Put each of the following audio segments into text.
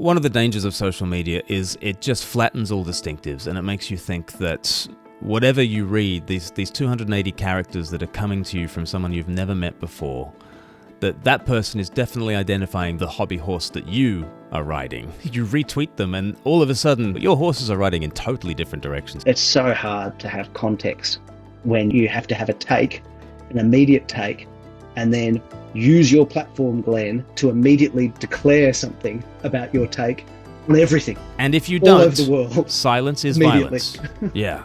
One of the dangers of social media is it just flattens all distinctives, and it makes you think that whatever you read, these 280 characters that are coming to you from someone you've never met before, that person is definitely identifying the hobby horse that you are riding. You retweet them and all of a sudden your horses are riding in totally different directions. It's so hard to have context when you have to have a take, an immediate take, and then use your platform, Glenn, to immediately declare something about your take on everything. And if you all don't, over the world, silence is violence. Yeah.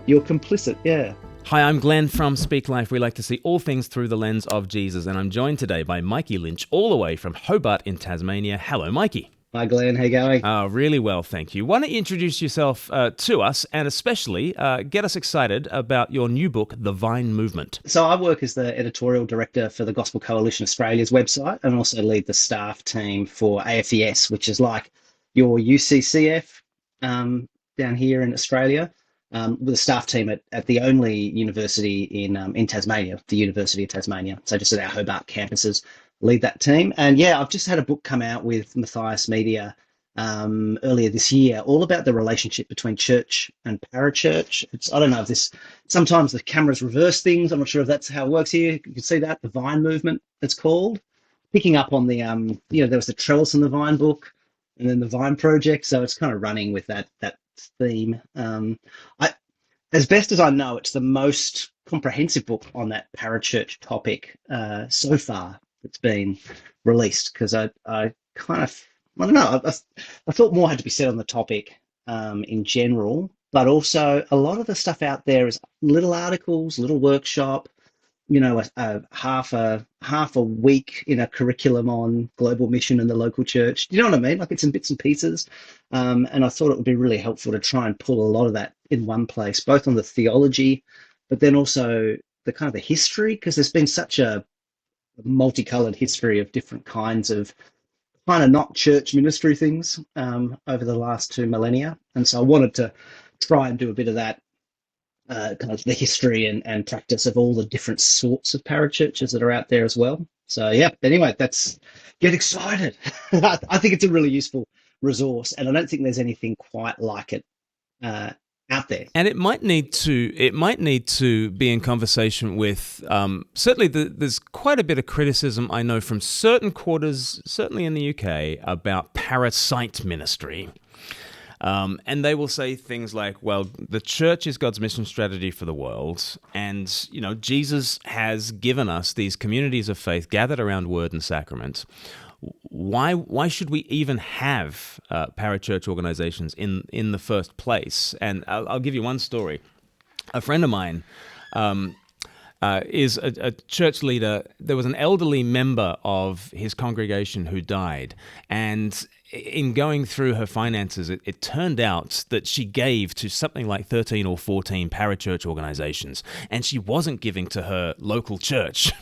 You're complicit, yeah. Hi, I'm Glenn from Speak Life. We like to see all things through the lens of Jesus, and I'm joined today by Mikey Lynch, all the way from Hobart in Tasmania. Hello, Mikey. Hi, Glenn. How you going? Really well, thank you. Why don't you introduce yourself to us, and especially get us excited about your new book, The Vine Movement. So I work as the editorial director for the Gospel Coalition Australia's website, and also lead the staff team for AFES, which is like your UCCF down here in Australia. With a staff team at the only university in Tasmania, the University of Tasmania. So just at our Hobart campuses, lead that team. And yeah, I've just had a book come out with Matthias Media earlier this year, all about the relationship between church and parachurch. I don't know if this, sometimes the cameras reverse things. I'm not sure if that's how it works here. You can see that, the Vine Movement, it's called. Picking up on the, there was the Trellis and the Vine book, and then the Vine Project. So it's kind of running with that theme. As best as I know, it's the most comprehensive book on that parachurch topic so far that's been released, because I don't know, I thought more had to be said on the topic in general, but also a lot of the stuff out there is little articles, little workshop, half a week in a curriculum on global mission and the local church. Do you know what I mean? Like, it's in bits and pieces. And I thought it would be really helpful to try and pull a lot of that in one place, both on the theology, but then also the kind of the history, because there's been such a multicolored history of different kinds of kind of not church ministry things over the last 2 millennia. And so I wanted to try and do a bit of that, kind of the history and practice of all the different sorts of parachurches that are out there as well. So yeah, anyway, get excited. I think it's a really useful resource, and I don't think there's anything quite like it out there. And it might need to be in conversation with, certainly there's quite a bit of criticism, I know, from certain quarters, certainly in the UK, about parasite ministry. And they will say things like, well, the church is God's mission strategy for the world. And, Jesus has given us these communities of faith gathered around word and sacrament. Why should we even have parachurch organizations in the first place? And I'll give you one story. A friend of mine is a church leader. There was an elderly member of his congregation who died, and in going through her finances, it turned out that she gave to something like 13 or 14 parachurch organizations, and she wasn't giving to her local church.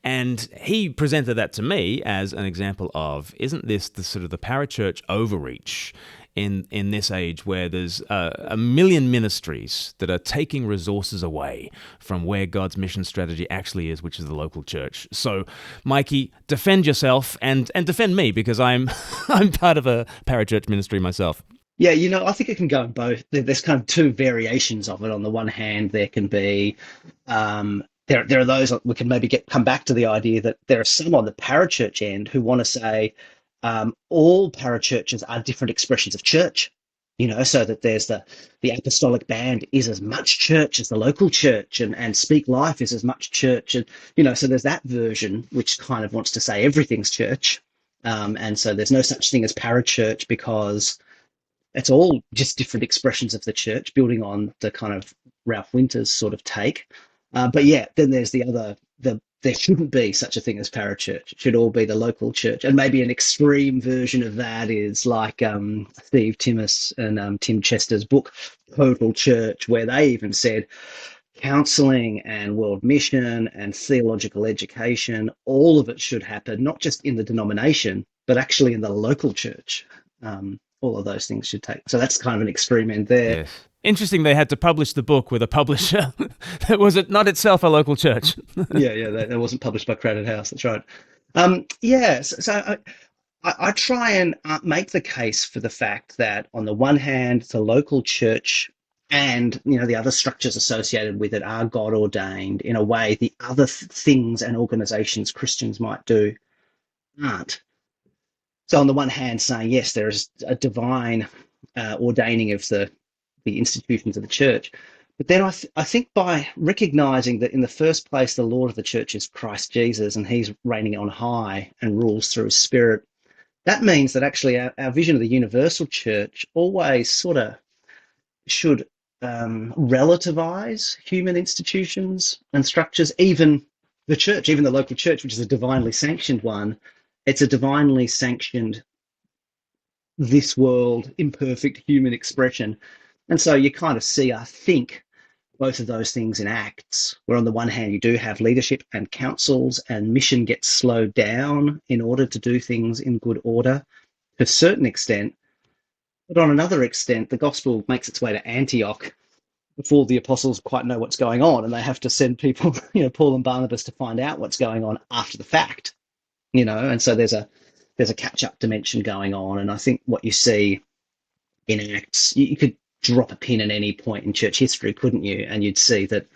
And he presented that to me as an example of, isn't this the sort of the parachurch overreach in this age where there's a million ministries that are taking resources away from where God's mission strategy actually is, which is the local church. So, Mikey, defend yourself and defend me, because I'm part of a parachurch ministry myself. Yeah, I think it can go in both. There's kind of two variations of it. On the one hand, there can be there are those, we can maybe come back to the idea that there are some on the parachurch end who want to say, all parachurches are different expressions of church, so that there's the apostolic band is as much church as the local church, and Speak Life is as much church. And, so there's that version, which kind of wants to say everything's church. And so there's no such thing as parachurch, because it's all just different expressions of the church, building on the kind of Ralph Winters sort of take. But yeah, then there's the other, there shouldn't be such a thing as parachurch. It should all be the local church. And maybe an extreme version of that is like Steve Timmis and Tim Chester's book, Total Church, where they even said counselling and world mission and theological education, all of it should happen, not just in the denomination, but actually in the local church. All of those things should take. So that's kind of an extreme end there. Yes. Interesting, they had to publish the book with a publisher that was not itself a local church. yeah, that wasn't published by Crowded House. That's right. So I try and make the case for the fact that, on the one hand, the local church and the other structures associated with it are God ordained in a way the other things and organizations Christians might do aren't. So, on the one hand, saying yes, there is a divine ordaining of the institutions of the church. But then I think by recognizing that in the first place, the Lord of the church is Christ Jesus and he's reigning on high and rules through his spirit, that means that actually our vision of the universal church always sort of should relativize human institutions and structures, even the church, even the local church, which is a divinely sanctioned one. It's a divinely sanctioned, this world, imperfect human expression. And so you kind of see, I think, both of those things in Acts, where on the one hand you do have leadership and councils, and mission gets slowed down in order to do things in good order to a certain extent. But on another extent, the gospel makes its way to Antioch before the apostles quite know what's going on, and they have to send people, Paul and Barnabas, to find out what's going on after the fact. And so there's a catch-up dimension going on, and I think what you see in Acts, you could drop a pin at any point in church history, couldn't you? And you'd see that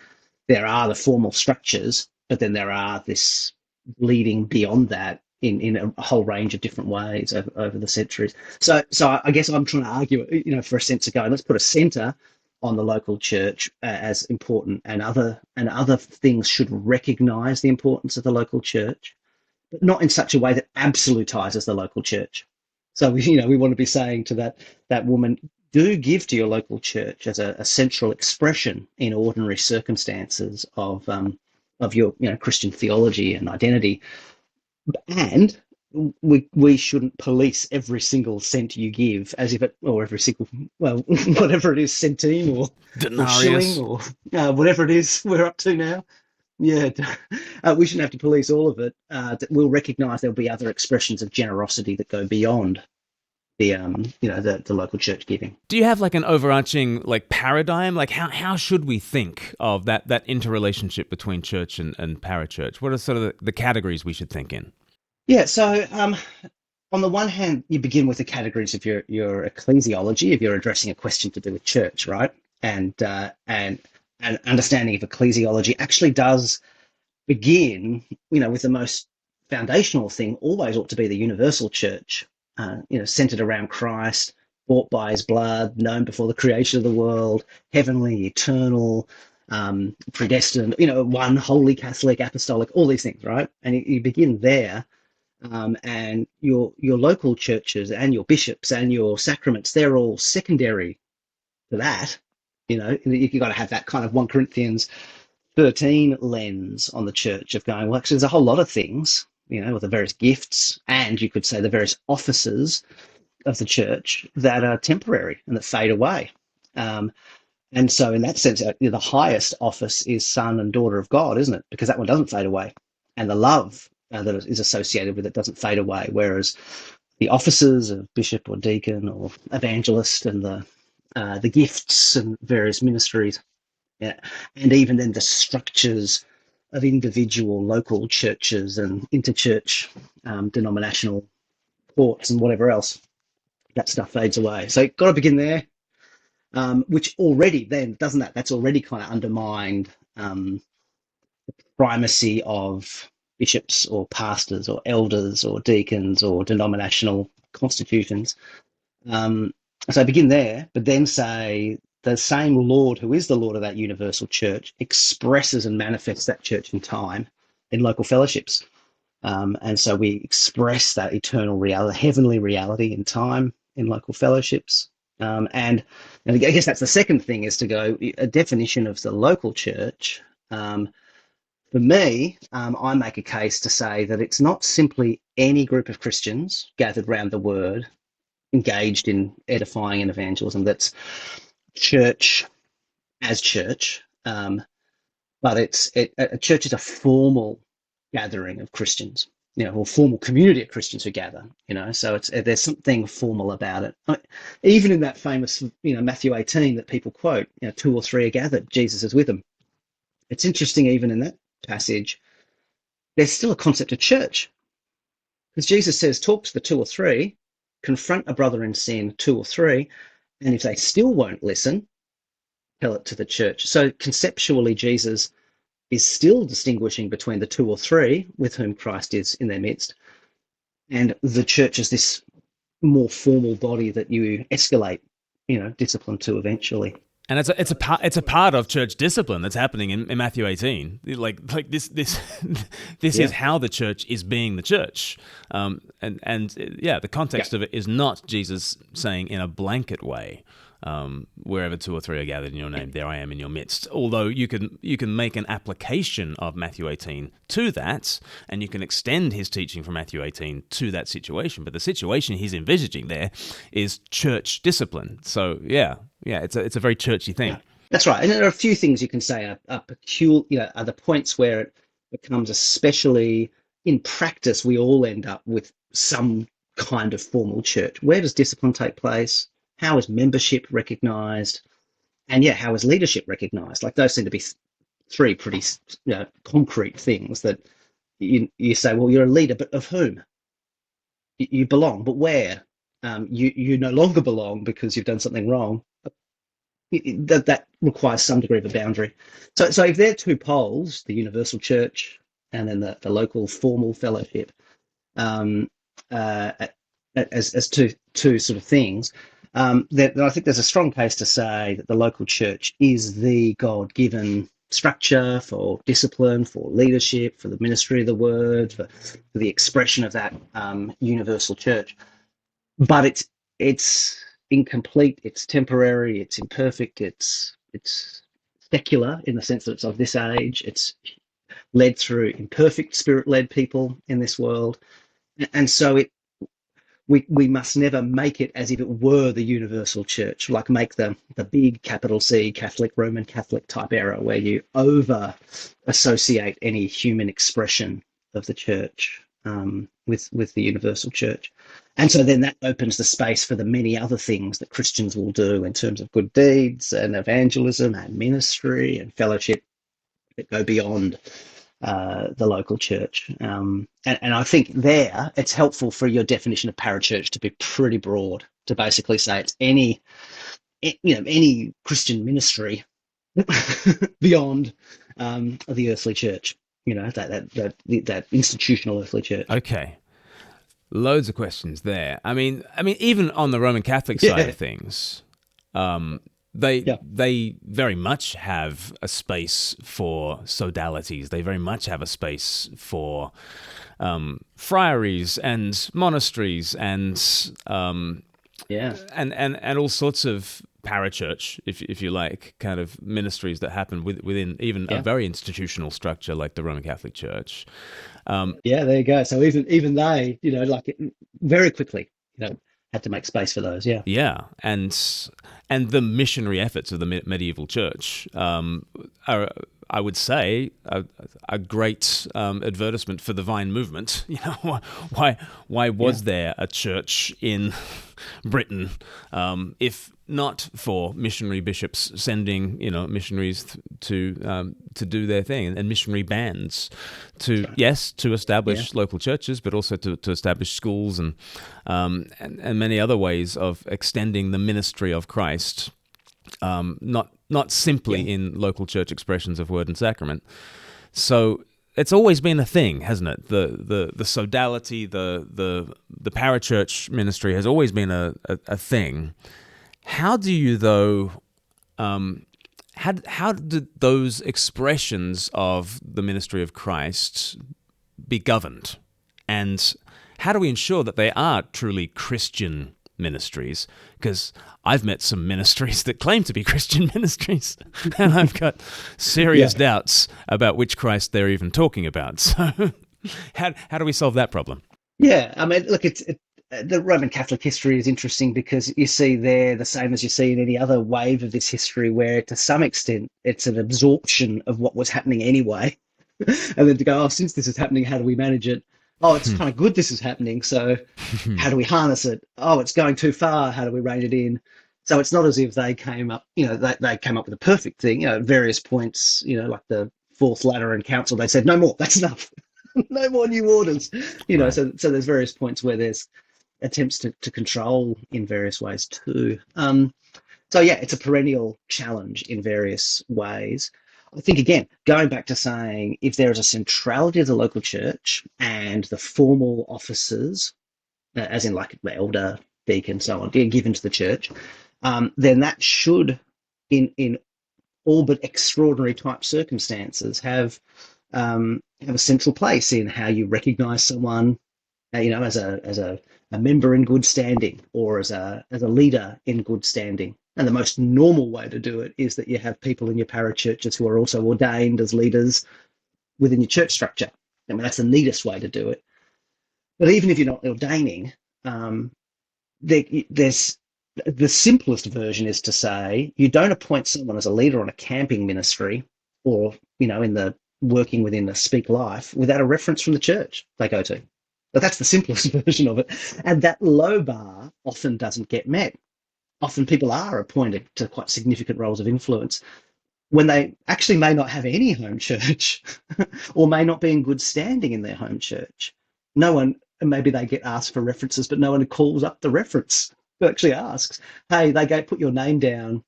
there are the formal structures, but then there are this leading beyond that in a whole range of different ways over the centuries. So I guess I'm trying to argue, for a sense of going, let's put a centre on the local church as important, and other things should recognise the importance of the local church, but not in such a way that absolutizes the local church. So we want to be saying to that woman, do give to your local church as a central expression in ordinary circumstances of your Christian theology and identity, and we shouldn't police every single cent you give as if it, or every single, well, whatever it is, centime or shilling Denarius. or whatever it is we're up to now. Yeah, we shouldn't have to police all of it. We'll recognise there'll be other expressions of generosity that go beyond the local church giving. Do you have like an overarching like paradigm? Like how should we think of that interrelationship between church and parachurch? What are sort of the categories we should think in? Yeah, so on the one hand, you begin with the categories of your ecclesiology, if you're addressing a question to do with church, right? And an understanding of ecclesiology actually does begin, with the most foundational thing, always ought to be the universal church, centered around Christ, bought by his blood, known before the creation of the world, heavenly, eternal, predestined, one, holy, Catholic, apostolic, all these things, right? And you begin there. And your local churches and your bishops and your sacraments, they're all secondary to that. You've got to have that kind of 1 Corinthians 13 lens on the church of going, well, actually, there's a whole lot of things, with the various gifts, and you could say the various offices of the church that are temporary and that fade away. And so in that sense, the highest office is son and daughter of God, isn't it? Because that one doesn't fade away. And the love that is associated with it doesn't fade away. Whereas the offices of bishop or deacon or evangelist and the gifts and various ministries, yeah, and even then the structures of individual local churches and interchurch denominational courts and whatever else, that stuff fades away. So got to begin there, which already then, doesn't that? That's already kind of undermined primacy of bishops or pastors or elders or deacons or denominational constitutions. So begin there, but then say the same Lord who is the Lord of that universal church expresses and manifests that church in time in local fellowships. And so we express that eternal reality, heavenly reality in time in local fellowships. And I guess that's the second thing, is to go a definition of the local church. For me, I make a case to say that it's not simply any group of Christians gathered round the word, engaged in edifying and evangelism. That's church as church, but a church is a formal gathering of Christians, or formal community of Christians who gather, so there's something formal about it. Even in that famous, Matthew 18 that people quote, 2 or 3 are gathered, Jesus is with them. It's interesting, even in that passage, there's still a concept of church. Because Jesus says, talk to the two or three, confront a brother in sin, two or three, and if they still won't listen, tell it to the church. So conceptually, Jesus is still distinguishing between the two or three with whom Christ is in their midst, and the church is this more formal body that you escalate, discipline to eventually. And it's a part of church discipline that's happening in Matthew 18. Like this this Yeah. is how the church is being the church. The context of it is not Jesus saying in a blanket way, wherever two or three are gathered in your name, there I am in your midst. Although you can make an application of Matthew 18 to that, and you can extend his teaching from Matthew 18 to that situation. But the situation he's envisaging there is church discipline. So it's a very churchy thing. Yeah, that's right. And there are a few things you can say are peculiar, are the points where it becomes especially in practice, we all end up with some kind of formal church. Where does discipline take place? How is membership recognized? And how is leadership recognized? Like those seem to be three pretty concrete things that you say, well, you're a leader, but of whom? You belong, but where? You no longer belong because you've done something wrong. That requires some degree of a boundary. So if there are two poles, the universal church and then the local formal fellowship, um, uh, as two sort of things, then I think there's a strong case to say that the local church is the God-given structure for discipline, for leadership, for the ministry of the word, for the expression of that universal church. But it's incomplete, it's temporary, it's imperfect, it's secular in the sense that it's of this age, it's led through imperfect spirit-led people in this world, and so we must never make it as if it were the universal church, like make the big capital C Catholic, Roman Catholic type error where you over associate any human expression of the church with the universal church. And so then that opens the space for the many other things that Christians will do in terms of good deeds and evangelism and ministry and fellowship that go beyond the local church. And I think there it's helpful for your definition of parachurch to be pretty broad, to basically say it's any Christian ministry beyond the earthly church, that institutional earthly church. Okay. Loads of questions there. I mean, even on the Roman Catholic side of things, they very much have a space for sodalities. They very much have a space for friaries and monasteries and all sorts and parachurch, if you like, kind of ministries that happen within even a very institutional structure like the Roman Catholic Church. There you go. So even they, very quickly, had to make space for those. Yeah, and the missionary efforts of the medieval church are, I would say, a great advertisement for the Vine movement. Why was there a church in Britain if not for missionary bishops sending missionaries to do their thing, and missionary bands to establish local churches, but also to establish schools and many other ways of extending the ministry of Christ, not simply in local church expressions of word and sacrament. So it's always been a thing, hasn't it? The sodality, the parachurch ministry has always been a thing. How do you, though, how did those expressions of the ministry of Christ be governed? And how do we ensure that they are truly Christian ministries? Because I've met some ministries that claim to be Christian ministries, and I've got serious doubts about which Christ they're even talking about. So how do we solve that problem? Yeah, I mean, look, the Roman Catholic history is interesting because you see there the same as you see in any other wave of this history, where to some extent it's an absorption of what was happening anyway. And then to go, since this is happening, how do we manage it? Oh, it's kind of good this is happening, so how do we harness it? Oh, it's going too far, how do we rein it in? So it's not as if they came up, they came up with a perfect thing. At various points, like the Fourth Lateran Council, they said, no more, that's enough. No more new orders. Right. So there's various points where there's attempts to control in various ways too. So yeah, it's a perennial challenge in various ways. I think again, going back to saying if there is a centrality of the local church and the formal offices, as in like the elder, deacon, so on, given to the church, then that should, in all but extraordinary type circumstances, have a central place in how you recognise someone, as a member in good standing or as a leader in good standing. And the most normal way to do it is that you have people in your parachurches who are also ordained as leaders within your church structure. I mean, that's the neatest way to do it. But even if you're not ordaining, um, there's the simplest version is to say you don't appoint someone as a leader on a camping ministry or in the working within the Speak Life without a reference from the church they go to. But that's the simplest version of it. And that low bar often doesn't get met. Often people are appointed to quite significant roles of influence when they actually may not have any home church or may not be in good standing in their home church. No one, maybe they get asked for references, but no one calls up the reference who actually asks, hey, they go put your name down,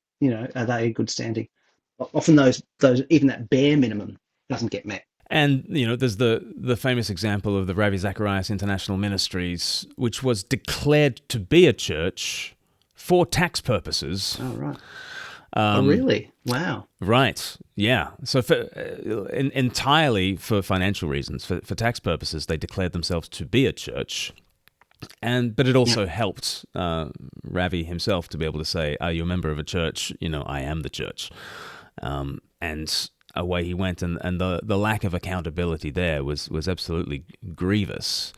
are they in good standing? Often those even that bare minimum doesn't get met. And there's the famous example of the Ravi Zacharias International Ministries, which was declared to be a church for tax purposes. Oh, right. Oh, really? Wow. Right. Yeah. So entirely for financial reasons, for tax purposes, they declared themselves to be a church. But it also helped Ravi himself to be able to say, "Are you a member of a church? I am the church." And away he went, and the lack of accountability there was absolutely grievous.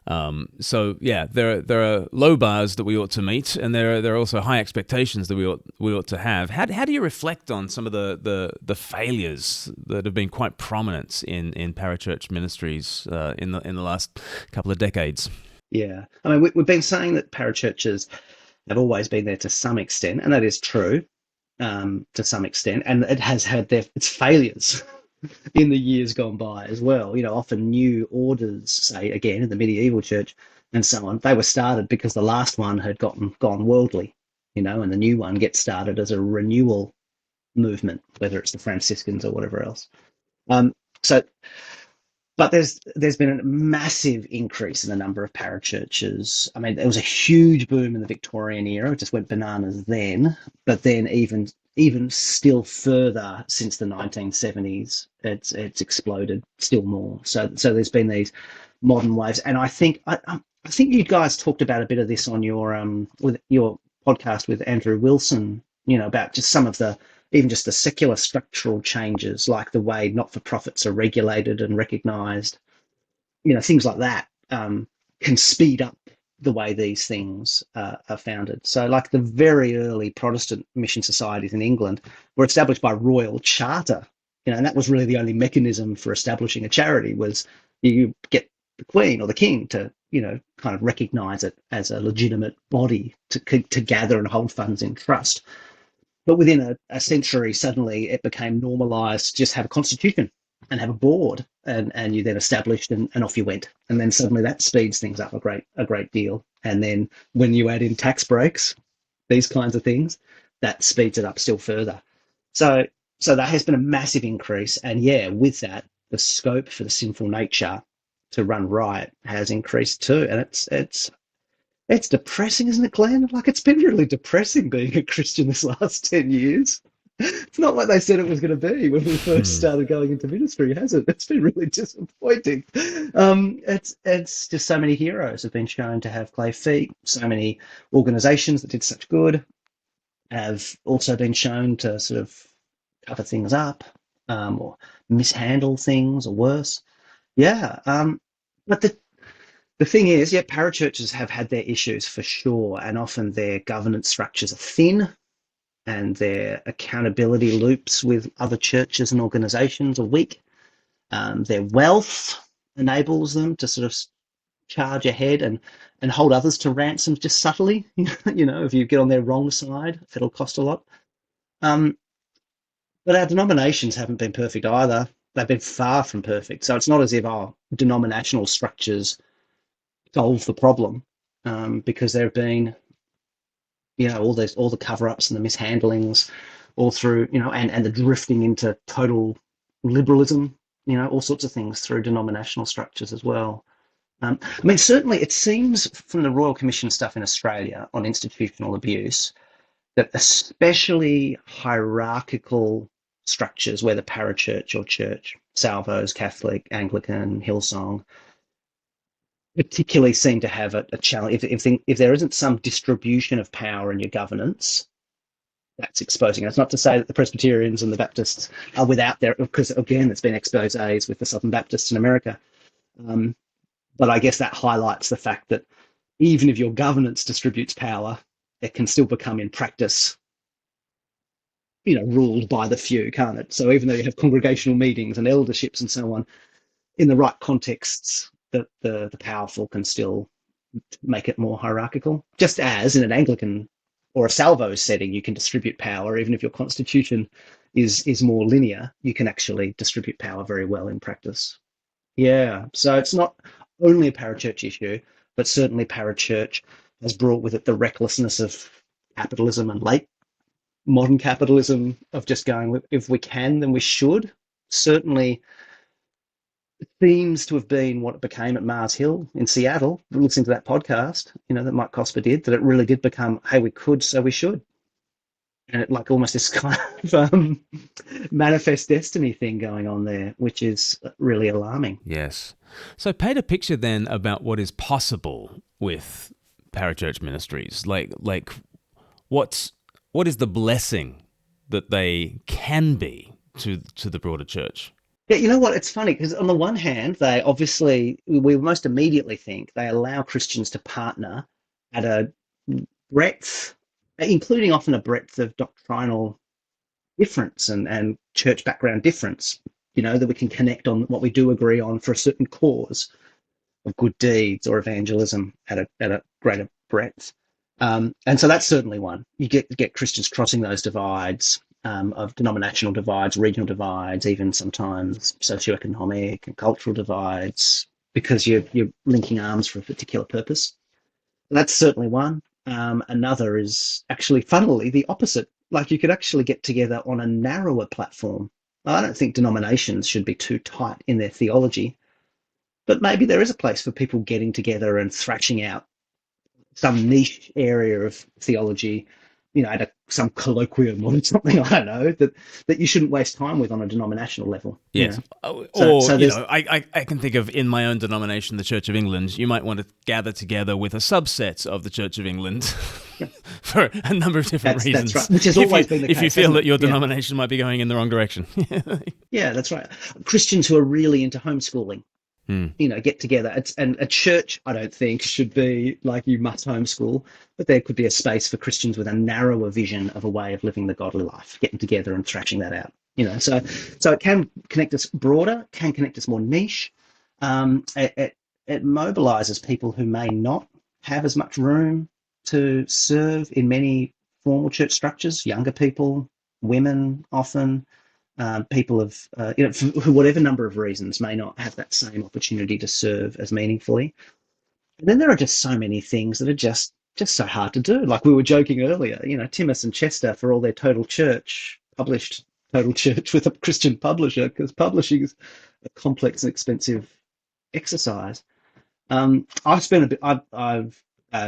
So yeah, there are low bars that we ought to meet, and there are also high expectations that we ought to have. How do you reflect on some of the failures that have been quite prominent in parachurch ministries in the last couple of decades? Yeah, I mean, we've been saying that parachurches have always been there to some extent, and that is true to some extent, and it has had its failures in the years gone by as well. Often new orders, say again in the medieval church and so on, they were started because the last one had gone worldly, and the new one gets started as a renewal movement, whether it's the Franciscans or whatever else. Um, so but there's been a massive increase in the number of parachurches. I mean, there was a huge boom in the Victorian era; it just went bananas then. But then even still further since the 1970s, it's exploded still more. So there's been these modern waves, and I think you guys talked about a bit of this on your with your podcast with Andrew Wilson. About just some of the even just the secular structural changes, like the way not-for-profits are regulated and recognised, things like that can speed up the way these things are founded. So, like the very early Protestant mission societies in England were established by royal charter, and that was really the only mechanism for establishing a charity was you get the Queen or the King to, kind of recognise it as a legitimate body to gather and hold funds in trust. But within a century, suddenly it became normalised to just have a constitution and have a board, and you then established and off you went. And then suddenly that speeds things up a great deal. And then when you add in tax breaks, these kinds of things, that speeds it up still further. So so there has been a massive increase, and yeah, with that, the scope for the sinful nature to run riot has increased too. And it's depressing, isn't it, Glenn? Like, it's been really depressing being a Christian this last 10 years. It's not like they said it was going to be when we first started going into ministry, has it? It's been really disappointing. It's just so many heroes have been shown to have clay feet. So many organisations that did such good have also been shown to sort of cover things up, or mishandle things, or worse. Yeah, but the thing is, yeah, parachurches have had their issues for sure, and often their governance structures are thin, and their accountability loops with other churches and organisations are weak. Their wealth enables them to sort of charge ahead and hold others to ransom just subtly. If you get on their wrong side, it'll cost a lot. Um, but our denominations haven't been perfect either. They've been far from perfect. So it's not as if, denominational structures solve the problem, because there have been, all the cover-ups and the mishandlings all through, and the drifting into total liberalism, all sorts of things through denominational structures as well. I mean, certainly it seems from the Royal Commission stuff in Australia on institutional abuse that especially hierarchical structures, whether parachurch or church, Salvos, Catholic, Anglican, Hillsong, particularly seem to have a challenge. If there isn't some distribution of power in your governance, that's exposing it. It's not to say that the Presbyterians and the Baptists are without their, because again, there's been exposés with the Southern Baptists in America. But I guess that highlights the fact that even if your governance distributes power, it can still become in practice, ruled by the few, can't it? So even though you have congregational meetings and elderships and so on, in the right contexts, the powerful can still make it more hierarchical. Just as in an Anglican or a Salvo setting, you can distribute power, even if your constitution is more linear, you can actually distribute power very well in practice. Yeah, so it's not only a parachurch issue, but certainly parachurch has brought with it the recklessness of capitalism and late modern capitalism, of just going, if we can, then we should. Certainly seems to have been what it became at Mars Hill in Seattle, listening to that podcast, that Mike Cosper did, that it really did become, hey, we could, so we should. And it like almost this kind of manifest destiny thing going on there, which is really alarming. Yes. So paint a picture then about what is possible with parachurch ministries. Like what is the blessing that they can be to the broader church? Yeah, you know what? It's funny because on the one hand, they obviously, we most immediately think they allow Christians to partner at a breadth, including often a breadth of doctrinal difference and church background difference, that we can connect on what we do agree on for a certain cause of good deeds or evangelism at a greater breadth. And so that's certainly one. You get Christians crossing those divides, of denominational divides, regional divides, even sometimes socioeconomic and cultural divides, because you're linking arms for a particular purpose. That's certainly one. Another is actually, funnily, the opposite. Like you could actually get together on a narrower platform. I don't think denominations should be too tight in their theology, but maybe there is a place for people getting together and thrashing out some niche area of theology, at some colloquium or something, I don't know, that you shouldn't waste time with on a denominational level. Yes. I can think of, in my own denomination, the Church of England, you might want to gather together with a subset of the Church of England for a number of different reasons. That's right, which has always been the case. If you feel that your denomination might be going in the wrong direction. Yeah, that's right. Christians who are really into homeschooling, get together. And a church, I don't think, should be like you must homeschool, but there could be a space for Christians with a narrower vision of a way of living the godly life, getting together and thrashing that out. So it can connect us broader, can connect us more niche. It mobilizes people who may not have as much room to serve in many formal church structures, younger people, women often. People of, for whatever number of reasons, may not have that same opportunity to serve as meaningfully. And then there are just so many things that are just so hard to do. Like we were joking earlier, Timmis and Chester, for all their Total Church, published Total Church with a Christian publisher, because publishing is a complex and expensive exercise. I've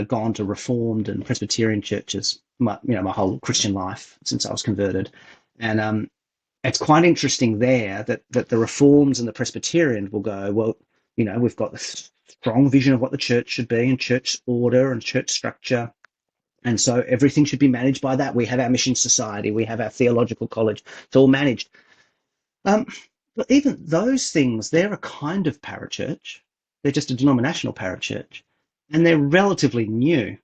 gone to Reformed and Presbyterian churches, my whole Christian life since I was converted, and it's quite interesting there that the Reforms and the Presbyterian will go, well, we've got a strong vision of what the church should be and church order and church structure. And so everything should be managed by that. We have our mission society. We have our theological college. It's all managed. But even those things, they're a kind of parachurch. They're just a denominational parachurch. And they're relatively new.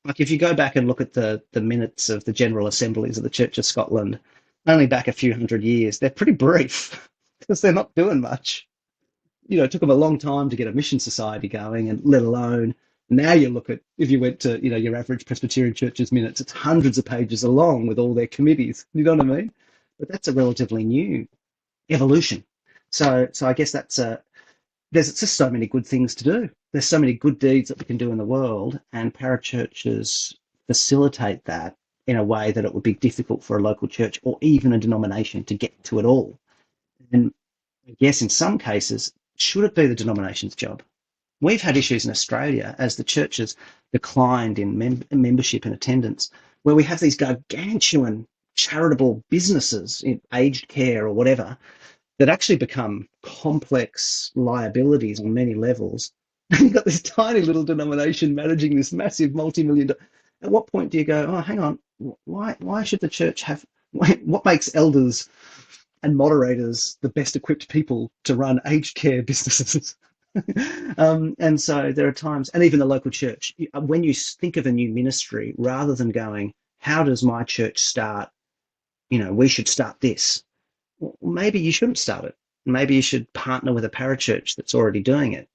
Like if you go back and look at the minutes of the General Assemblies of the Church of Scotland, only back a few hundred years, they're pretty brief because they're not doing much. It took them a long time to get a mission society going, and let alone now you look at, if you went to, your average Presbyterian church's minutes, it's hundreds of pages long with all their committees. You know what I mean? But that's a relatively new evolution. So I guess that's there's just so many good things to do. There's so many good deeds that we can do in the world, and parachurches facilitate that in a way that it would be difficult for a local church or even a denomination to get to it all. And I guess in some cases, should it be the denomination's job? We've had issues in Australia as the churches declined in membership and attendance, where we have these gargantuan charitable businesses in aged care or whatever that actually become complex liabilities on many levels. And you've got this tiny little denomination managing this massive multi-million. At what point do you go, oh, hang on, why should the church have, what makes elders and moderators the best equipped people to run aged care businesses? And so there are times, and even the local church, when you think of a new ministry, rather than going, how does my church start? We should start this. Well, maybe you shouldn't start it. Maybe you should partner with a parachurch that's already doing it,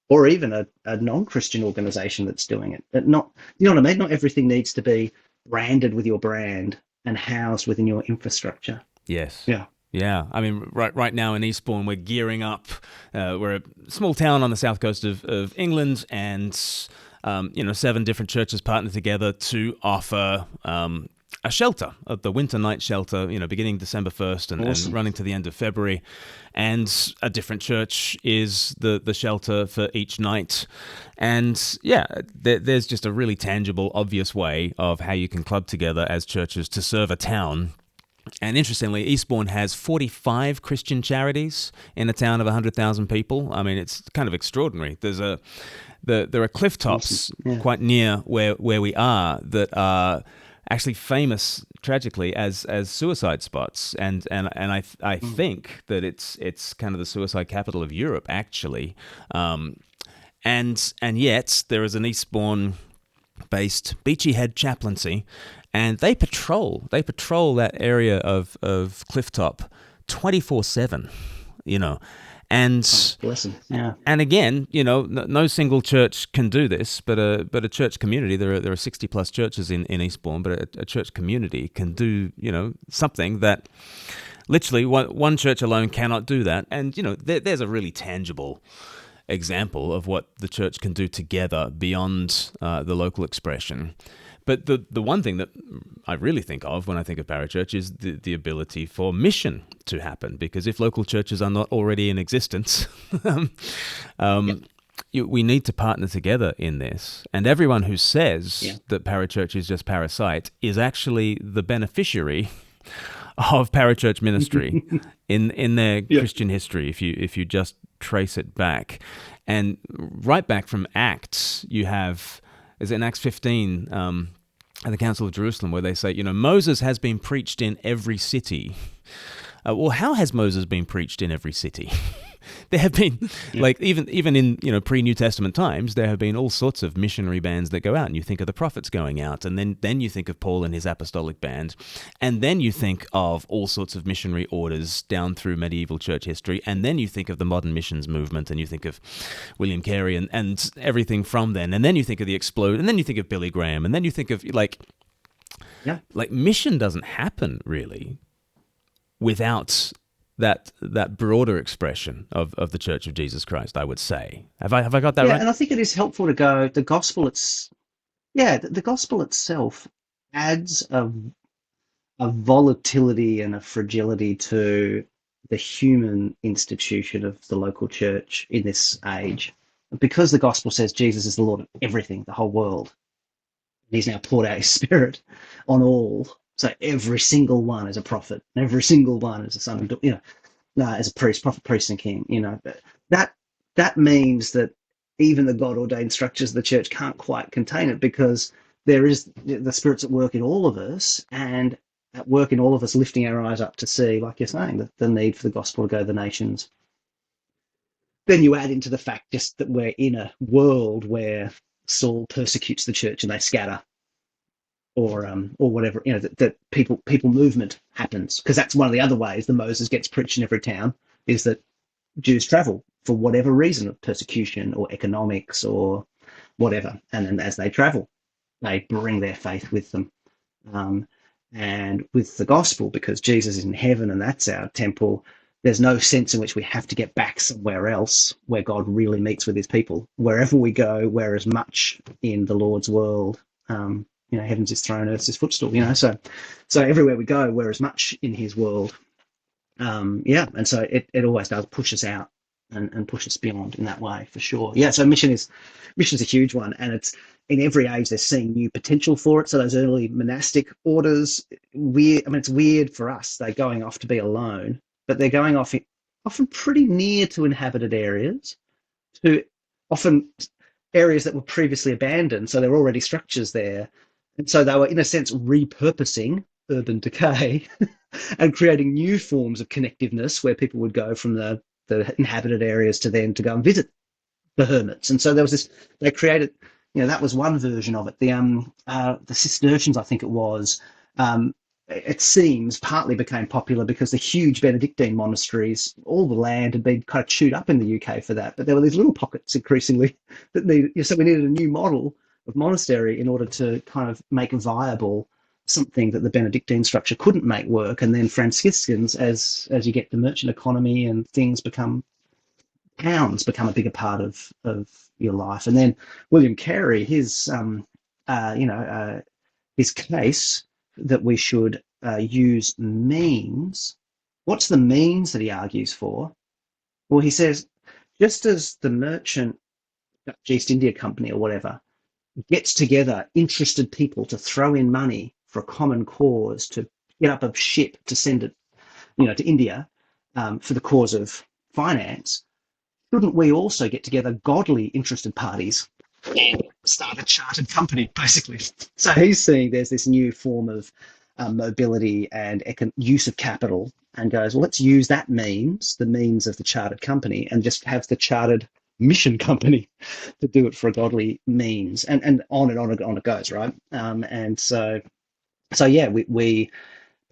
or even a non-Christian organization that's doing it. But not, you know what I mean? Not everything needs to be branded with your brand and housed within your infrastructure. Yes. Yeah. Yeah, I mean, right now in Eastbourne, we're gearing up. We're a small town on the south coast of England, and 7 different churches partnered together to offer a shelter, the winter night shelter, beginning December 1st and, Awesome. and running to the end of February. And a different church is the shelter for each night. And yeah, there's just a really tangible, obvious way of how you can club together as churches to serve a town. And interestingly, Eastbourne has 45 Christian charities in a town of 100,000 people. I mean, it's kind of extraordinary. There are cliff tops Awesome. Yeah. quite near where we are that are actually famous, tragically, as suicide spots. And I think that it's kind of the suicide capital of Europe, actually. And yet there is an Eastbourne-based Beachy Head chaplaincy, and they patrol that area of Clifftop 24/7, and Bless them. Yeah. and again, no single church can do this, but a church community. There are 60 plus churches in Eastbourne, but a church community can do something that literally one church alone cannot do that. And there's a really tangible example of what the church can do together beyond the local expression. But the one thing that I really think of when I think of parachurch is the ability for mission to happen. Because if local churches are not already in existence, we need to partner together in this. And everyone who says that parachurch is just parasite is actually the beneficiary of parachurch ministry in their Christian history. If you just trace it back, and right back from Acts, you have. Is in Acts 15 at the Council of Jerusalem where they say, Moses has been preached in every city. Well, how has Moses been preached in every city? There have been, even in pre-New Testament times, there have been all sorts of missionary bands that go out, and you think of the prophets going out, and then you think of Paul and his apostolic band, and then you think of all sorts of missionary orders down through medieval church history, and then you think of the modern missions movement, and you think of William Carey and everything from then, and then you think of the Explode, and then you think of Billy Graham, and then you think of mission doesn't happen really without that broader expression of the Church of Jesus Christ, I would say. Have I got that right? Yeah, and I think it is helpful to go. The gospel, the gospel itself adds a volatility and a fragility to the human institution of the local church in this age, because the gospel says Jesus is the Lord of everything, the whole world. He's now poured out his Spirit on all. So every single one is a prophet, and every single one is a son of, as a priest, prophet, priest, and king. That means that even the God-ordained structures of the church can't quite contain it, because there is the Spirit's at work in all of us, and at work in all of us, lifting our eyes up to see, like you're saying, the need for the gospel to go to the nations. Then you add into the fact just that we're in a world where Saul persecutes the church and they scatter. Or whatever, that people movement happens, because that's one of the other ways the Moses gets preached in every town, is that Jews travel for whatever reason, of persecution or economics or whatever, and then as they travel, they bring their faith with them, and with the gospel, because Jesus is in heaven and that's our temple. there's no sense in which we have to get back somewhere else where God really meets with his people. Wherever we go, we're as much in the Lord's world. Heaven's his throne, earth's his footstool, so everywhere we go, we're as much in his world. And so it always does push us out and push us beyond in that way, for sure. Yeah, so mission's a huge one, and it's in every age they're seeing new potential for it. So those early monastic orders, it's weird for us. They're going off to be alone, but they're going off often pretty near to inhabited areas, to often areas that were previously abandoned. So there were already structures there. And so they were, in a sense, repurposing urban decay and creating new forms of connectiveness where people would go from the inhabited areas to then to go and visit the hermits. And so there was this, they created, that was one version of it. The Cistercians, I think it was, it seems partly became popular because the huge Benedictine monasteries, all the land had been kind of chewed up in the UK for that. But there were these little pockets increasingly that needed, so we needed a new model of monastery in order to kind of make viable something that the Benedictine structure couldn't make work. And then Franciscans, as you get the merchant economy and things towns become a bigger part of your life. And then William Carey, his case that we should use means. What's the means that he argues for? Well, he says, just as the merchant Dutch East India Company or whatever gets together interested people to throw in money for a common cause, to get up a ship to send it, to India for the cause of finance, shouldn't we also get together godly interested parties and start a chartered company, basically? So he's seeing there's this new form of mobility and use of capital, and goes, well, let's use that means, the means of the chartered company, and just have the chartered mission company to do it for a godly means, and on and on and on it goes, right? And so yeah, we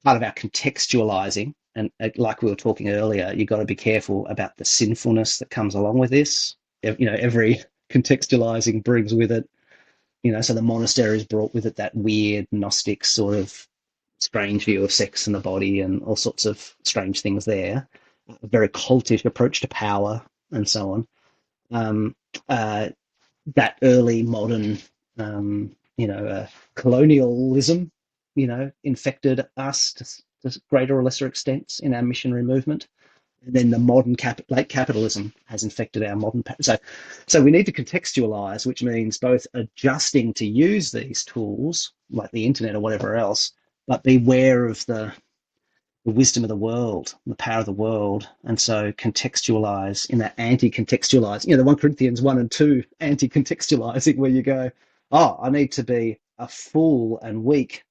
part of our contextualizing, and like we were talking earlier, you've got to be careful about the sinfulness that comes along with this. Every contextualizing brings with it, so the monasteries brought with it that weird Gnostic sort of strange view of sex and the body and all sorts of strange things there, a very cultish approach to power and so on. That early modern, colonialism, infected us to greater or lesser extents in our missionary movement. And then the modern late capitalism has infected our modern. So we need to contextualize, which means both adjusting to use these tools like the internet or whatever else, but beware of the wisdom of the world, the power of the world. And so contextualize in that anti-contextualize, the 1 Corinthians 1 and 2 anti-contextualizing, where you go, oh, I need to be a fool and weak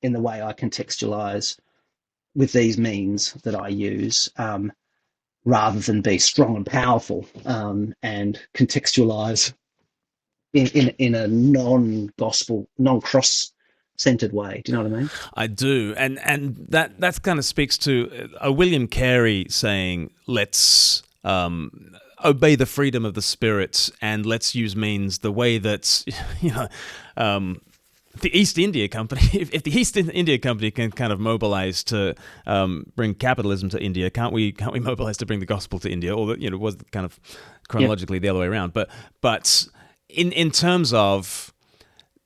in the way I contextualize with these means that I use, rather than be strong and powerful, and contextualize in a non-gospel, non-cross-centered way. Do you know what I mean? I do, and that kind of speaks to a William Carey saying, let's obey the freedom of the spirit, and let's use means the way that the East India Company, if the East India Company can kind of mobilize to bring capitalism to India, can't we mobilize to bring the gospel to India? Or it was kind of chronologically the other way around. But in terms of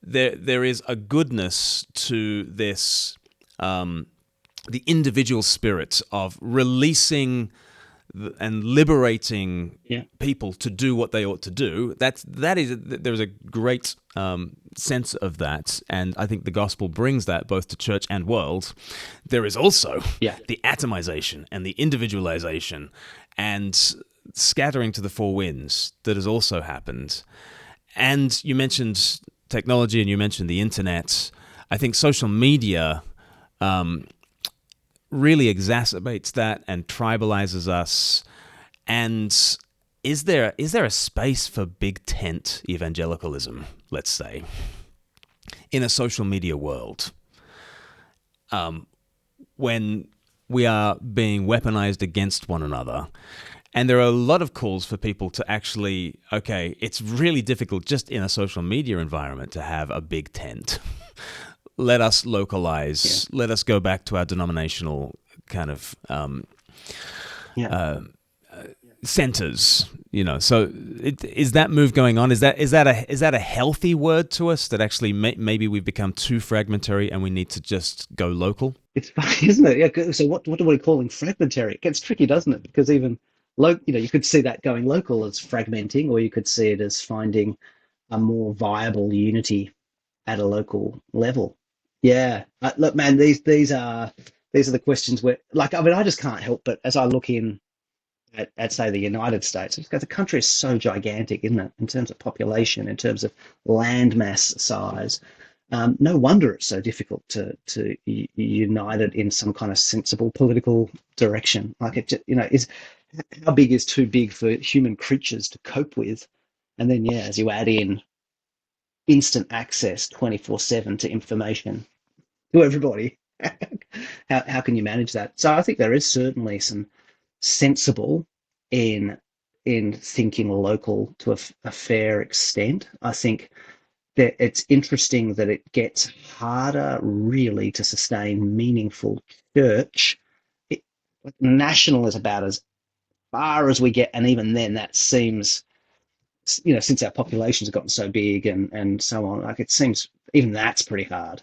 there is a goodness to this, the individual spirit of releasing and liberating people to do what they ought to do. There's a great sense of that, and I think the gospel brings that both to church and world. There is also the atomization and the individualization and scattering to the four winds that has also happened. And you mentioned technology and you mentioned the internet. I think social media really exacerbates that and tribalizes us. And is there a space for big tent evangelicalism, let's say, in a social media world, when we are being weaponized against one another? And there are a lot of calls for people to actually, okay, it's really difficult just in a social media environment to have a big tent. Let us localize. Let us go back to our denominational kind of Yeah. centers. So is that move going on? Is that a healthy word to us, that actually maybe we've become too fragmentary and we need to just go local? It's funny, isn't it? Yeah. So what are we calling fragmentary? It gets tricky, doesn't it? Because even you could see that going local as fragmenting, or you could see it as finding a more viable unity at a local level. Yeah. Look, man, these are the questions where, like, I mean, I just can't help but as I look in at say the United States, because the country is so gigantic, isn't it, in terms of population, in terms of landmass size. No wonder it's so difficult to unite it in some kind of sensible political direction. Like is how big is too big for human creatures to cope with? And then yeah, as you add in instant access 24/7 to information to everybody, how can you manage that? So I think there is certainly some sensible in thinking local to a fair extent. I think that it's interesting that it gets harder really to sustain meaningful church. It, national is about as far as we get, and even then, that seems, since our populations have gotten so big and so on, like it seems even that's pretty hard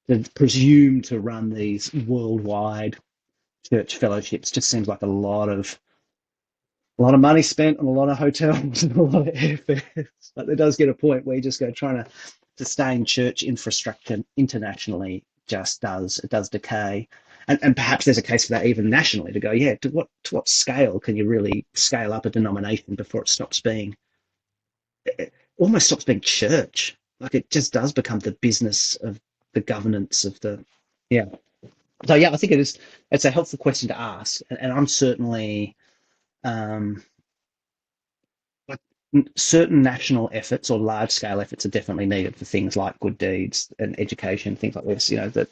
to presume to run these worldwide church fellowships. Just seems like a lot of money spent on a lot of hotels and a lot of airfares. But there does get a point where you just go trying to sustain church infrastructure internationally does decay. And perhaps there's a case for that even nationally to go, yeah, to what scale can you really scale up a denomination before it almost stops being church. Like it just does become the business of the governance of the yeah. So yeah, I think it's a helpful question to ask. And I'm certainly um like certain national efforts or large scale efforts are definitely needed for things like good deeds and education, things like this, that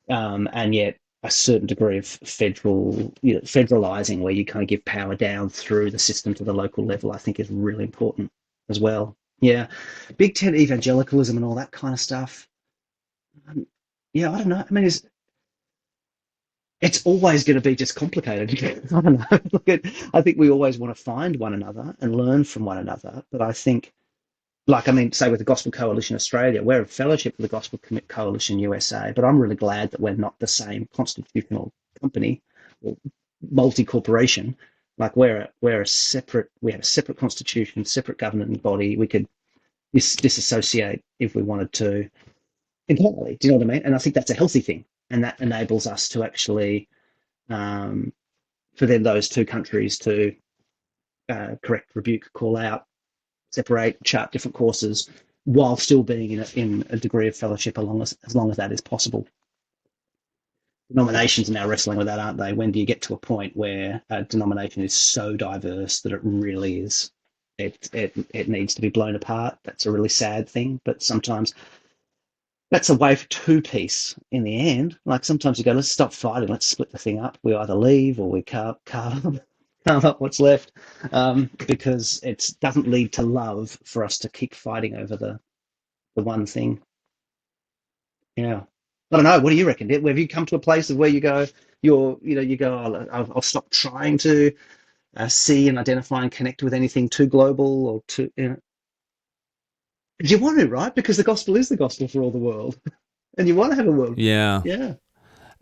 and yet a certain degree of federalizing where you kind of give power down through the system to the local level, I think is really important as well. Yeah. Big Tent evangelicalism and all that kind of stuff. Um, yeah, I don't know. I mean, it's always going to be just complicated. I don't know. I think we always want to find one another and learn from one another. But I think, like, I mean, say with the Gospel Coalition Australia, we're a fellowship with the Gospel Coalition USA, but I'm really glad that we're not the same constitutional company or multi-corporation. Like we're a separate, we have a separate constitution, separate governing body. We could disassociate if we wanted to entirely. Do you know what I mean? And I think that's a healthy thing, and that enables us to actually, um, for then those two countries to correct, rebuke, call out, separate, chart different courses, while still being in a degree of fellowship, as long as that is possible. Denominations are now wrestling with that, aren't they? When do you get to a point where a denomination is so diverse that it really is, it needs to be blown apart? That's a really sad thing, but sometimes that's a way for two peace in the end. Like sometimes you go, let's stop fighting, let's split the thing up. We either leave or we carve up what's left, because it doesn't lead to love for us to keep fighting over the one thing. Yeah. I don't know. What do you reckon? Have you come to a place of where you go, I'll stop trying to see and identify and connect with anything too global or too, you want to, right? Because the gospel is the gospel for all the world. And you want to have a world. Yeah. Yeah.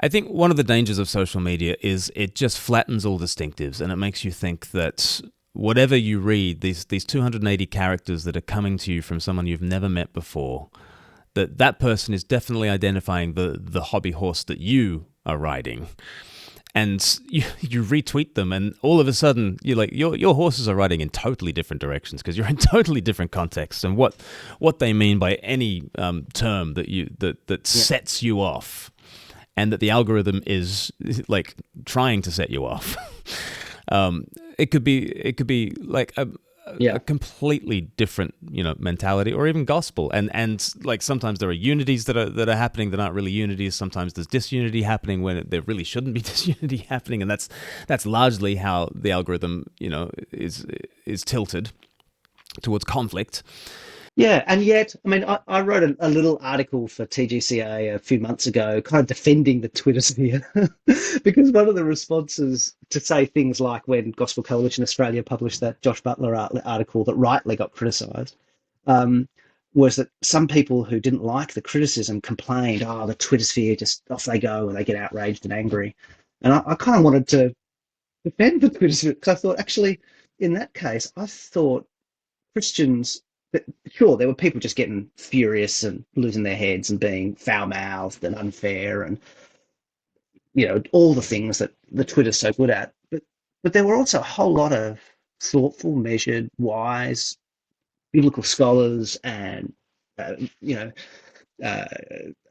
I think one of the dangers of social media is it just flattens all distinctives, and it makes you think that whatever you read, these 280 characters that are coming to you from someone you've never met before, that person is definitely identifying the hobby horse that you are riding. And you retweet them, and all of a sudden you're like, your horses are riding in totally different directions because you're in totally different contexts, and what they mean by any term that sets you off, and that the algorithm is like trying to set you off. It could be like a completely different mentality, or even gospel, and like sometimes there are unities that are happening that aren't really unities. Sometimes there's disunity happening when there really shouldn't be disunity happening, and that's largely how the algorithm is tilted towards conflict. Yeah, and yet, I mean, I wrote a little article for TGCA a few months ago, kind of defending the Twitter sphere, because one of the responses to say things like when Gospel Coalition Australia published that Josh Butler article that rightly got criticised, um, was that some people who didn't like the criticism complained, "Oh, the Twitter sphere just off they go and they get outraged and angry," and I kind of wanted to defend the Twitter sphere because I thought actually in that case I thought Christians, sure, there were people just getting furious and losing their heads and being foul mouthed and unfair and all the things that the Twitter's so good at. But there were also a whole lot of thoughtful, measured, wise biblical scholars and uh, you know uh,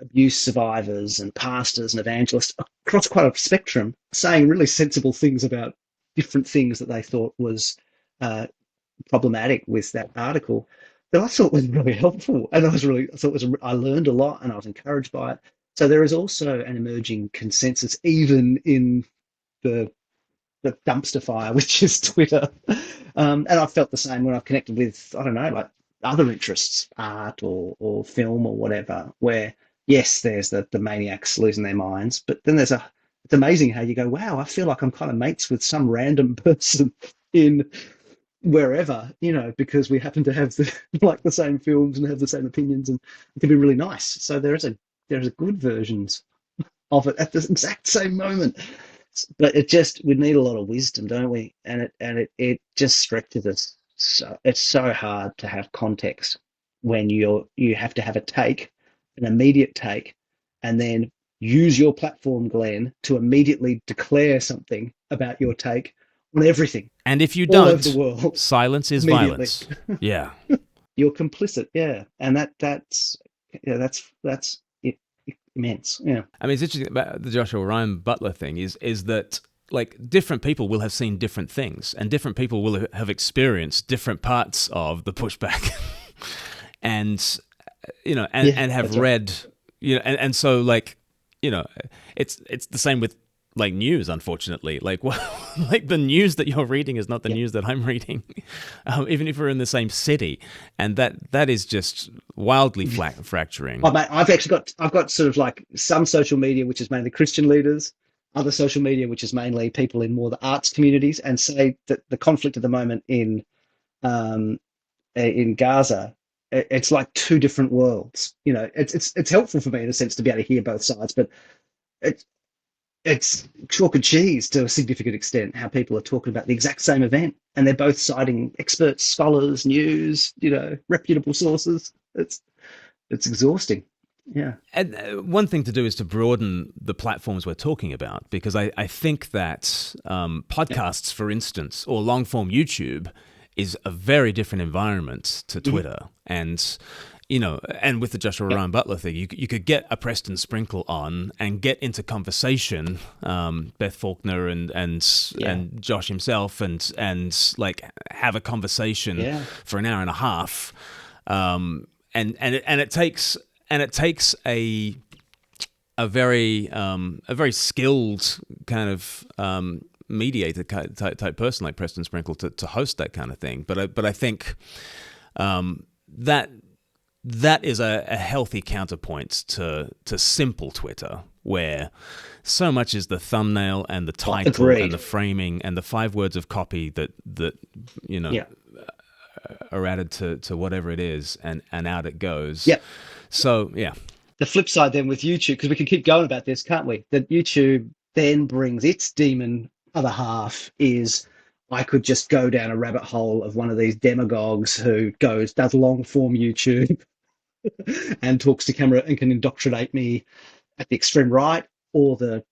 abuse survivors and pastors and evangelists across quite a spectrum saying really sensible things about different things that they thought was uh, problematic with that article that I thought was really helpful, and I thought I learned a lot, and I was encouraged by it. So there is also an emerging consensus, even in the the dumpster fire, which is Twitter. And I've felt the same when I've connected with, I don't know, like other interests, art or film or whatever, where yes, there's the maniacs losing their minds, but then it's amazing how you go, wow, I feel like I'm kind of mates with some random person in wherever, because we happen to have like the same films and have the same opinions, and it can be really nice. So there's a good versions of it at the exact same moment. But it just we need a lot of wisdom, don't we? And it just stretches us. So it's so hard to have context when you have to have a take, an immediate take, and then use your platform, Glenn, to immediately declare something about your take on everything And if you all over the don't, world silence is immediately. violence. Yeah. You're complicit, yeah, and that's immense, yeah. I mean, it's interesting about the Joshua Ryan Butler thing is that like different people will have seen different things, and different people will have experienced different parts of the pushback, and Yeah, and have that's right. read, and so like, it's the same with like news, unfortunately. Like, well, like the news that you're reading is not the Yeah. news that I'm reading, even if we're in the same city, and that is just wildly fracturing. Oh, mate, I've got sort of like some social media which is mainly Christian leaders, other social media which is mainly people in more the arts communities, and say that the conflict at the moment in Gaza, it's like two different worlds. It's helpful for me in a sense to be able to hear both sides, but it's it's chalk and cheese to a significant extent how people are talking about the exact same event, and they're both citing experts, scholars, news, reputable sources. It's exhausting. Yeah. And one thing to do is to broaden the platforms we're talking about, because I think that Yep. podcasts, for instance, or long form YouTube is a very different environment to Mhm. Twitter. And, and with the Joshua Yep. Ryan Butler thing, you could get a Preston Sprinkle on and get into conversation, Beth Faulkner Yeah. and Josh himself, and like have a conversation Yeah. for an hour and a half. And it takes a very skilled kind of mediator type person like Preston Sprinkle to host that kind of thing. But I think that that is a healthy counterpoint to simple Twitter, where so much is the thumbnail and the Oh, title and the agreed. framing and the 5 words of copy that you know Yeah. are added to whatever it is, and out it goes. Yeah. So yeah. The flip side then with YouTube, because we can keep going about this, can't we? That YouTube then brings its demon other half is I could just go down a rabbit hole of one of these demagogues who does long form YouTube and talks to camera and can indoctrinate me at the extreme right or the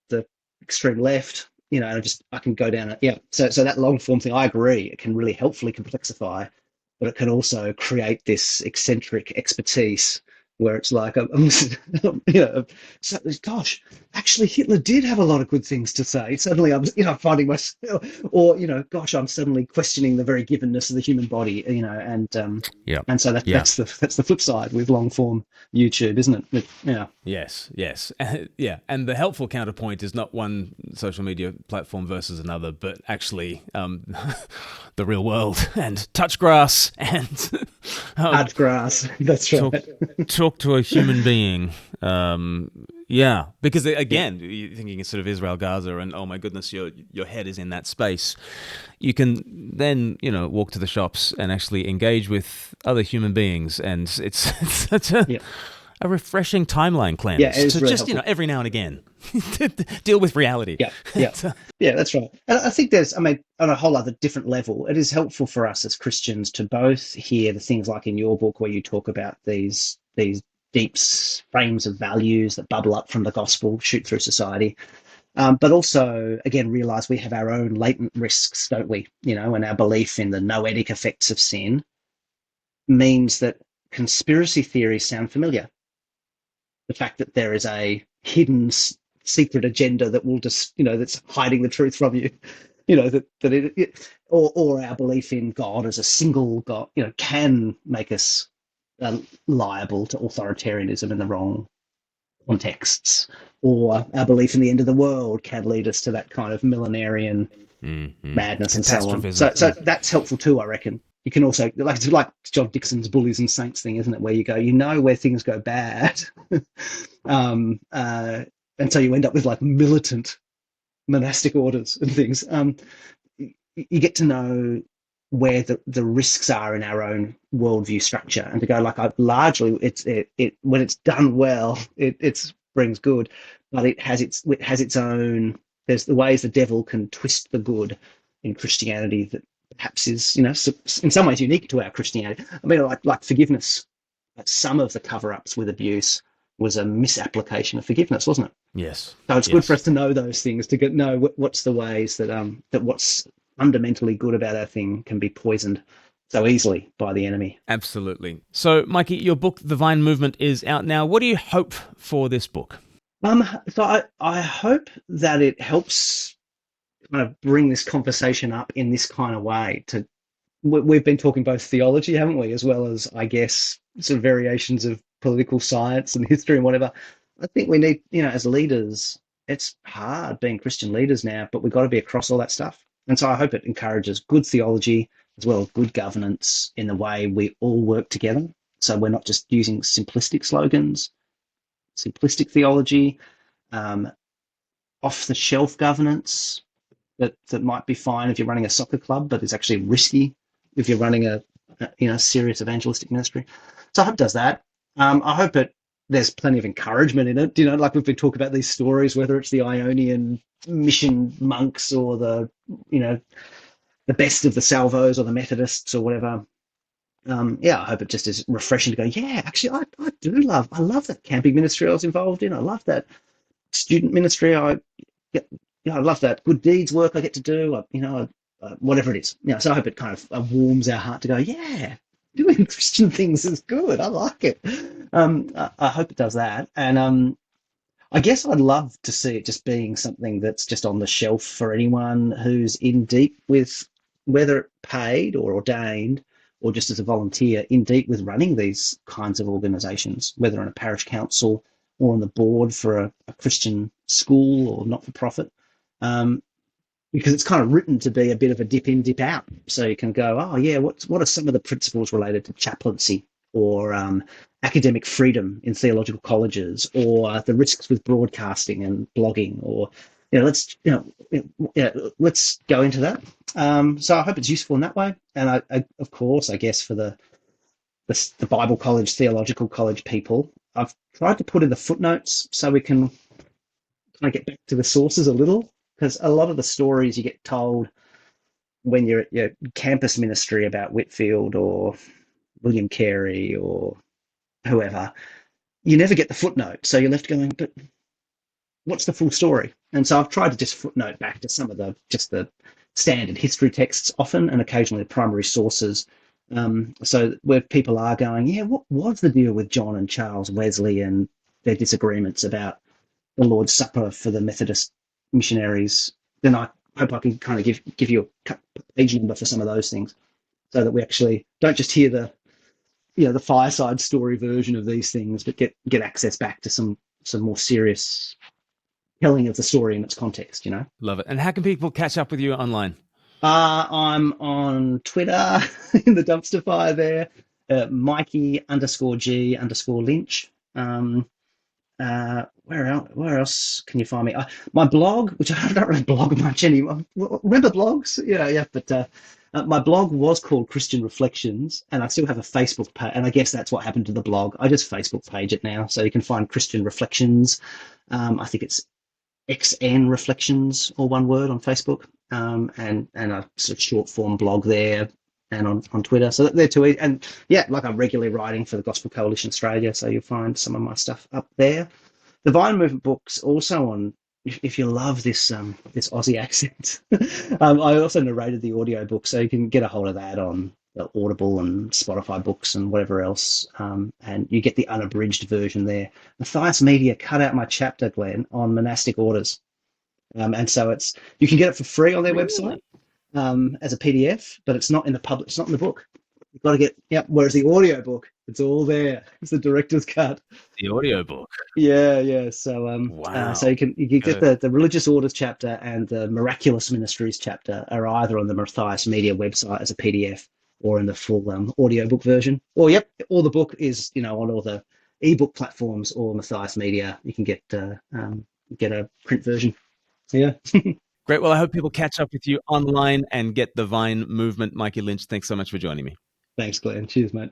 extreme left. And I can go down it. Yeah. So that long form thing, I agree. It can really helpfully complexify, but it can also create this eccentric expertise where it's like, so, gosh, actually Hitler did have a lot of good things to say. Suddenly I'm, finding myself, or, gosh, I'm suddenly questioning the very givenness of the human body, Yeah. and so Yeah. that's the flip side with long form YouTube, isn't it? Yeah. Yes, yes. Yeah. And the helpful counterpoint is not one social media platform versus another, but actually the real world and touch grass and Hard grass. That's talk right. talk to a human being. Yeah, because Yeah. again, you're thinking of sort of Israel, Gaza, and oh my goodness, your head is in that space. You can then walk to the shops and actually engage with other human beings, and it's such Yeah. a refreshing timeline Yeah. It cleanse is to really just helpful. every now and again deal with reality. Yeah. Yeah. Yeah, that's right. And I think there's, I mean, on a whole other different level, it is helpful for us as Christians to both hear the things like in your book where you talk about these deep frames of values that bubble up from the gospel, shoot through society, but also again realize we have our own latent risks, don't we? And our belief in the noetic effects of sin means that conspiracy theories sound familiar. The fact that there is a hidden secret agenda that will just that's hiding the truth from you, or our belief in God as a single God can make us liable to authoritarianism in the wrong contexts, or our belief in the end of the world can lead us to that kind of millenarian madness and so on. Catastrophism. So that's helpful too, I reckon. You can also like John Dixon's bullies and saints thing, isn't it? Where you go, where things go bad, um, uh, and so you end up with like militant monastic orders and things. You get to know where the risks are in our own worldview structure, and to go like largely it when it's done well, it brings good, but it has its own. There's the ways the devil can twist the good in Christianity that perhaps is in some ways unique to our Christianity. I mean, like forgiveness. Like some of the cover-ups with abuse was a misapplication of forgiveness, wasn't it? Yes, So it's good for yes. us to know those things, to know what's the ways that what's fundamentally good about our thing can be poisoned so easily by the enemy. Absolutely. So, Mikey, your book, The Vine Movement, is out now. What do you hope for this book? So I hope that it helps kind of bring this conversation up in this kind of way. We've been talking both theology, haven't we, as well as I guess sort of variations of political science and history and whatever. I think we need, as leaders, it's hard being Christian leaders now, but we've got to be across all that stuff. And so I hope it encourages good theology as well as good governance in the way we all work together. So we're not just using simplistic slogans, simplistic theology, um, off the shelf governance that might be fine if you're running a soccer club, but it's actually risky if you're running a serious evangelistic ministry. So I hope it does that. I hope there's plenty of encouragement in it. Like we've been talking about these stories, whether it's the Ionian mission monks or the best of the Salvos or the Methodists or whatever. I hope it just is refreshing to go, yeah, actually, I love that camping ministry I was involved in. I love that student ministry. I love that good deeds work I get to do. Whatever it is. So I hope it kind of warms our heart to go, yeah, doing Christian things is good. I like it. I hope it does that, and I guess I'd love to see it just being something that's just on the shelf for anyone who's in deep with, whether paid or ordained or just as a volunteer, in deep with running these kinds of organisations, whether on a parish council or on the board for a Christian school or not for profit. Because it's kind of written to be a bit of a dip in, dip out. So you can go, oh yeah, what are some of the principles related to chaplaincy or academic freedom in theological colleges, or the risks with broadcasting and blogging, or let's go into that. So I hope it's useful in that way, and of course, I guess for the Bible College, Theological College people, I've tried to put in the footnotes so we can kind of get back to the sources a little, because a lot of the stories you get told when you're at your campus ministry about Whitfield or William Carey or whoever, you never get the footnote. So you're left going, but what's the full story? And so I've tried to just footnote back to some of the standard history texts often, and occasionally the primary sources, So where people are going, yeah, what was the deal with John and Charles Wesley and their disagreements about the Lord's Supper for the Methodist missionaries? Then I hope I can kind of give you a page number for some of those things, so that we actually don't just hear the fireside story version of these things, but get access back to some more serious telling of the story in its context. Love it. And how can people catch up with you online? I'm on Twitter in the dumpster fire there, Mikey_G_Lynch. Where else can you find me? My blog, which I don't really blog much anymore. Remember blogs? Yeah. But my blog was called Christian Reflections, and I still have a Facebook page. And I guess that's what happened to the blog. I just Facebook page it now, so you can find Christian Reflections. I think it's XN Reflections, all one word, on Facebook, and a sort of short form blog there, and on Twitter. So they're two. And yeah, like I'm regularly writing for the Gospel Coalition Australia, so you'll find some of my stuff up there. The Vine Movement book's also on. If you love this Aussie accent, I also narrated the audio book, so you can get a hold of that on Audible and Spotify books and whatever else. And you get the unabridged version there. Matthias Media cut out my chapter, Glenn, on monastic orders, and so you can get it for free on their website Really? as a PDF, but it's not in the public. It's not in the book. You've got to get, yep. Whereas the audio book, it's all there. It's the director's cut. The audiobook. Yeah. So Wow. you get Good. the religious orders chapter and the miraculous ministries chapter are either on the Matthias Media website as a PDF or in the full audiobook version. Or yep, or the book is on all the ebook platforms or Matthias Media. You can get a print version. Yeah. Great. Well, I hope people catch up with you online and get the Vine movement. Mikey Lynch, thanks so much for joining me. Thanks, Glenn. Cheers, mate.